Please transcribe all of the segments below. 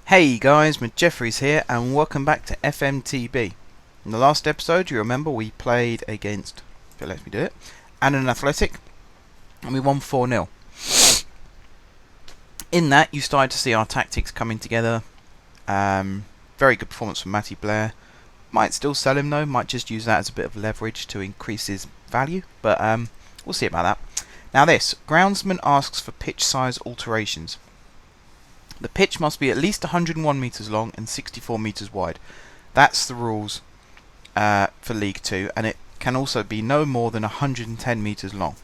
Hey guys, Jeffries here, and welcome back to FMTB. In the last episode, you remember we played against, if it lets me do it, Annan Athletic, and we won 4-0. In that, you started to see our tactics coming together. Very good performance from Matty Blair. Might still sell him though, might just use that as a bit of leverage to increase his value, but we'll see about that. Now this, Groundsman asks for pitch size alterations. The pitch must be at least 101 metres long and 64 metres wide. That's the rules for League 2, and it can also be no more than 110 metres long.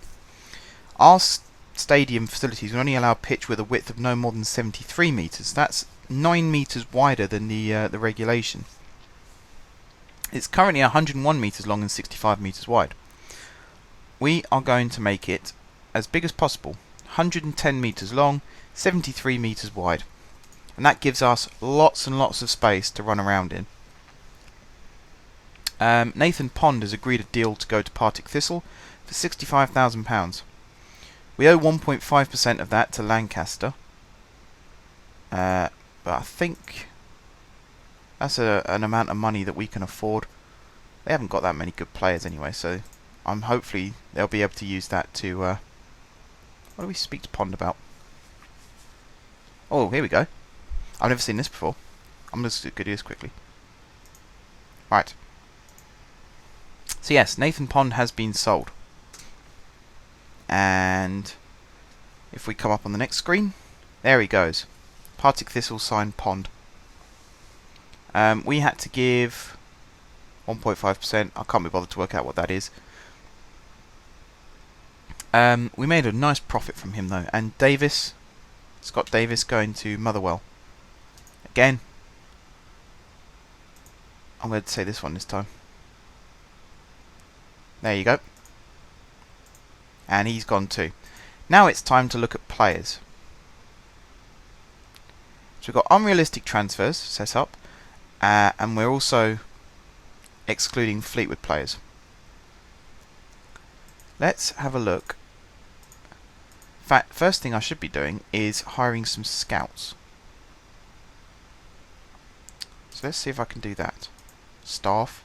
Our stadium facilities will only allow a pitch with a width of no more than 73 metres. That's 9 metres wider than the regulation. It's currently 101 metres long and 65 metres wide. We are going to make it as big as possible. 110 metres long, 73 metres wide, and that gives us lots and lots of space to run around in. Nathan Pond has agreed a deal to go to Partick Thistle for £65,000. We owe 1.5% of that to Lancaster, but I think that's an amount of money that we can afford. They haven't got that many good players anyway, so hopefully they'll be able to use that to what do we speak to Pond about? Oh, here we go. I've never seen this before. I'm just going to do this quickly. Right. So yes, Nathan Pond has been sold. And if we come up on the next screen, there he goes. Partick Thistle signed Pond. We had to give 1.5%. I can't be bothered to work out what that is. We made a nice profit from him though. And Davis, Scott Davis, going to Motherwell. Again, I'm going to say this one this time. There you go. And he's gone too. Now it's time to look at players. So we've got unrealistic transfers set up, and we're also excluding Fleetwood players. Let's have a look. In fact, first thing I should be doing is hiring some scouts. So let's see if I can do that. Staff.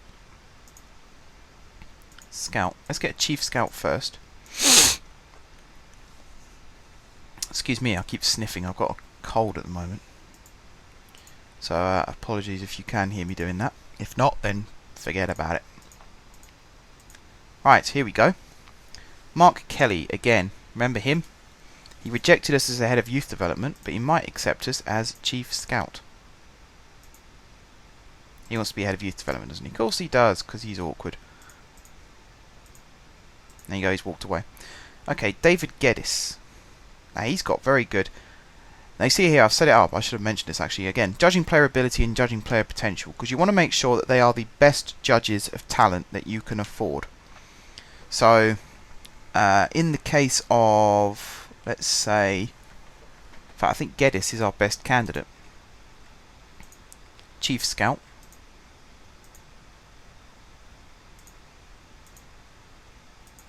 Scout. Let's get a chief scout first. Excuse me, I keep sniffing. I've got a cold at the moment. So apologies if you can hear me doing that. If not, then forget about it. Right, here we go. Mark Kelly, again. Remember him? He rejected us as the head of youth development, but he might accept us as chief scout. He wants to be head of youth development, doesn't he? Of course he does, because he's awkward. There you go, he's walked away. Okay, David Geddes. Now he's got very good. Now you see here, I've set it up. I should have mentioned this actually again. Judging player ability and judging player potential, because you want to make sure that they are the best judges of talent that you can afford. So, in the case of, let's say, in fact, I think Geddes is our best candidate. Chief Scout.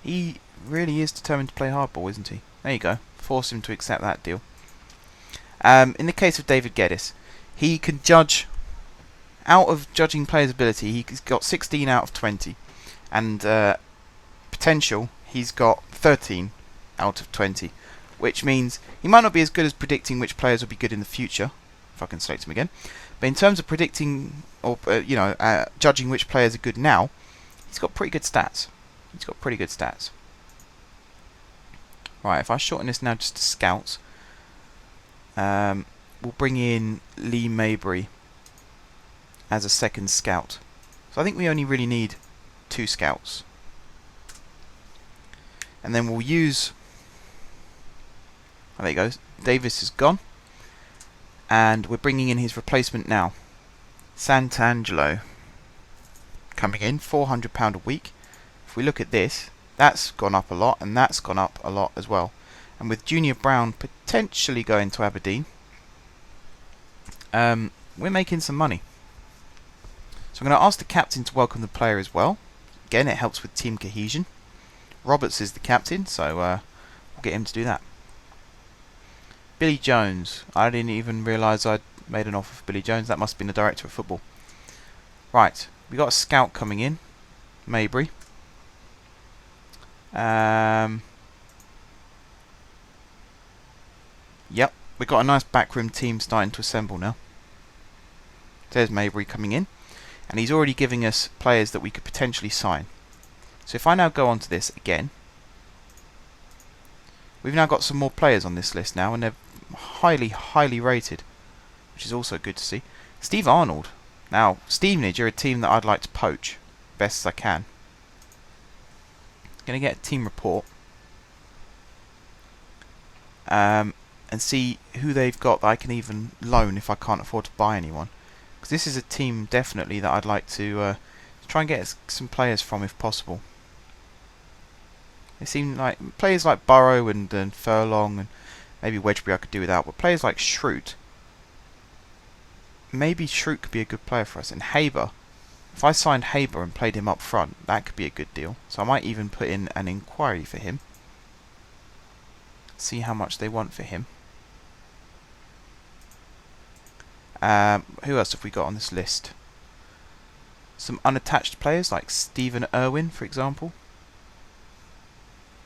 He really is determined to play hardball, isn't he? There you go. Force him to accept that deal. In the case of David Geddes, he can judge, out of judging players' ability, he's got 16 out of 20. And potential, he's got 13 out of 20. Which means he might not be as good as predicting which players will be good in the future, if I can select him again. But in terms of predicting, or judging which players are good now, he's got pretty good stats. He's got pretty good stats. Right, if I shorten this now just to scouts, we'll bring in Lee Maybury as a second scout. So I think we only really need 2 scouts. And then we'll use... Oh, there you go. Davis is gone. And we're bringing in his replacement now. Sant'Angelo. Coming in, £400 a week. If we look at this, that's gone up a lot, and that's gone up a lot as well. And with Junior Brown potentially going to Aberdeen, we're making some money. So I'm going to ask the captain to welcome the player as well. Again, it helps with team cohesion. Roberts is the captain, so we'll get him to do that. Billy Jones. I didn't even realise I'd made an offer for Billy Jones. That must have been the director of football. Right, we got a scout coming in, Maybury. Yep, we've got a nice backroom team starting to assemble now. There's Maybury coming in, and he's already giving us players that we could potentially sign. So if I now go onto this again, we've now got some more players on this list now, and they're highly rated, which is also good to see. Steve Arnold. Now, Stevenage are a team that I'd like to poach best as I can. Going to get a team report and see who they've got that I can even loan if I can't afford to buy anyone. Because this is a team definitely that I'd like to try and get some players from if possible. They seem like players like Burrow and Furlong and maybe Wedgbury I could do without, but players like Schrute. Maybe Schrute could be a good player for us. And Haber, if I signed Haber and played him up front, that could be a good deal. So I might even put in an inquiry for him. See how much they want for him. Who else have we got on this list? Some unattached players like Stephen Irwin, for example.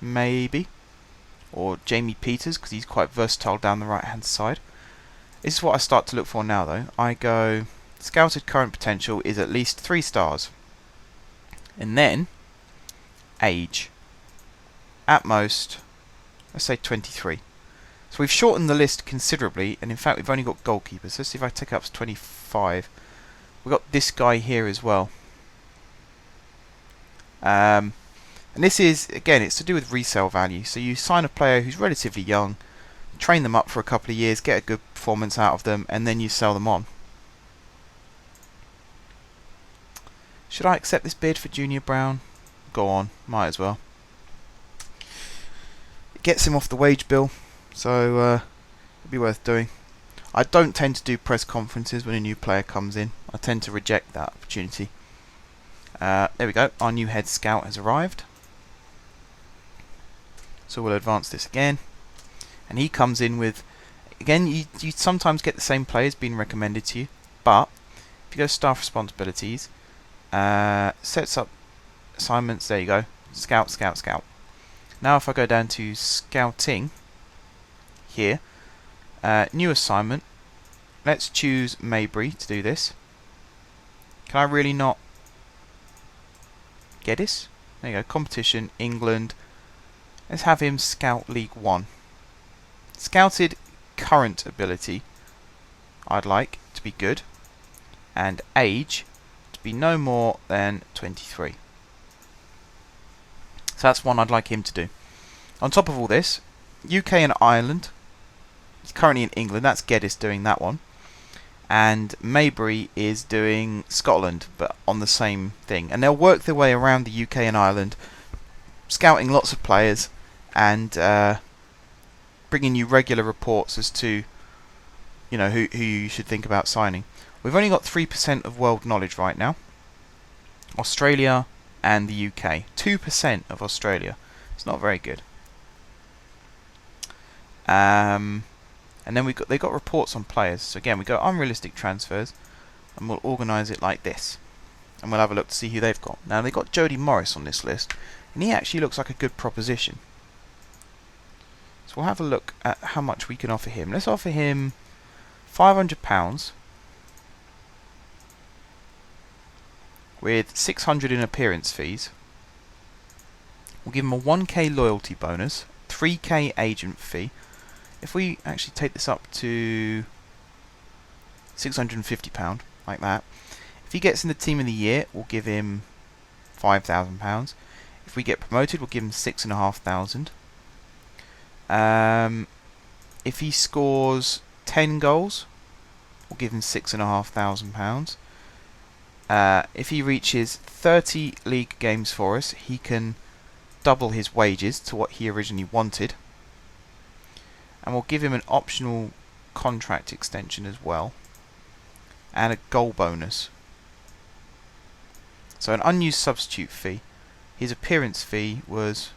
Maybe. Or Jamie Peters, because he's quite versatile down the right hand side. This is what I start to look for now though. I go, scouted current potential is at least 3 stars. And then, age. At most, let's say 23. So we've shortened the list considerably, and in fact we've only got goalkeepers. Let's see if I take up to 25. We've got this guy here as well. And this is, again, it's to do with resale value. So you sign a player who's relatively young, train them up for a couple of years, get a good performance out of them, and then you sell them on. Should I accept this bid for Junior Brown? Go on, might as well. It gets him off the wage bill, so it'd be worth doing. I don't tend to do press conferences when a new player comes in. I tend to reject that opportunity. There we go, our new head scout has arrived. So we'll advance this again. And he comes in with, again, you sometimes get the same players being recommended to you, but if you go staff responsibilities, sets up assignments, there you go, scout. Now if I go down to scouting, here, new assignment, let's choose Maybury to do this. Can I really not get this? There you go, competition, England, let's have him scout League 1. Scouted current ability I'd like to be good, and age to be no more than 23. So that's one I'd like him to do. On top of all this, UK and Ireland. He's currently in England, that's Geddes doing that one. And Maybury is doing Scotland, but on the same thing. And they'll work their way around the UK and Ireland, scouting lots of players and bringing you regular reports as to, you know, who you should think about signing. We've only got 3% of world knowledge right now. Australia and the UK. 2% of Australia. It's not very good. And then they got reports on players. So again, we go unrealistic transfers, and we'll organise it like this. And we'll have a look to see who they've got. Now they've got Jody Morris on this list, and he actually looks like a good proposition. So we'll have a look at how much we can offer him. Let's offer him £500 with 600 in appearance fees. We'll give him a 1k loyalty bonus, 3k agent fee. If we actually take this up to £650, like that. If he gets in the team of the year, we'll give him £5,000. If we get promoted, we'll give him £6,500. If he scores 10 goals, we'll give him £6,500. If he reaches 30 league games for us, he can double his wages to what he originally wanted. And we'll give him an optional contract extension as well, and a goal bonus. So an unused substitute fee. His appearance fee was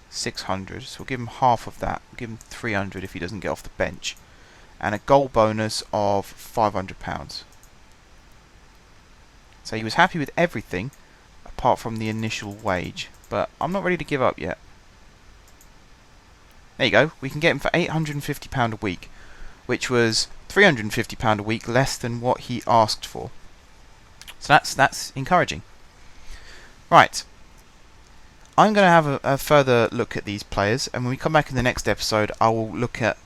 600, so we'll give him half of that. We'll give him 300 if he doesn't get off the bench. and a goal bonus of £500. So he was happy with everything apart from the initial wage, but I'm not ready to give up yet. There you go, we can get him for £850 a week, which was £350 a week less than what he asked for. So that's encouraging. Right, I'm going to have a further look at these players, and when we come back in the next episode, I will look at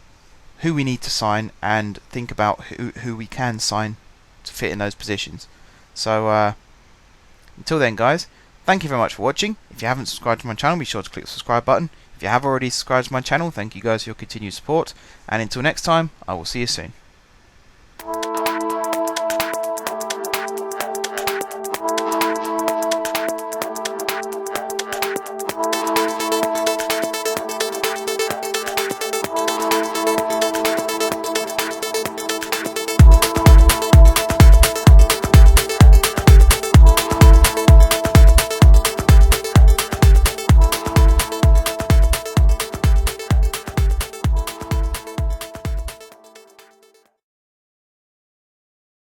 who we need to sign and think about who we can sign to fit in those positions. So until then, guys, thank you very much for watching. If you haven't subscribed to my channel, be sure to click the subscribe button. If you have already subscribed to my channel, thank you guys for your continued support, and until next time, I will see you soon.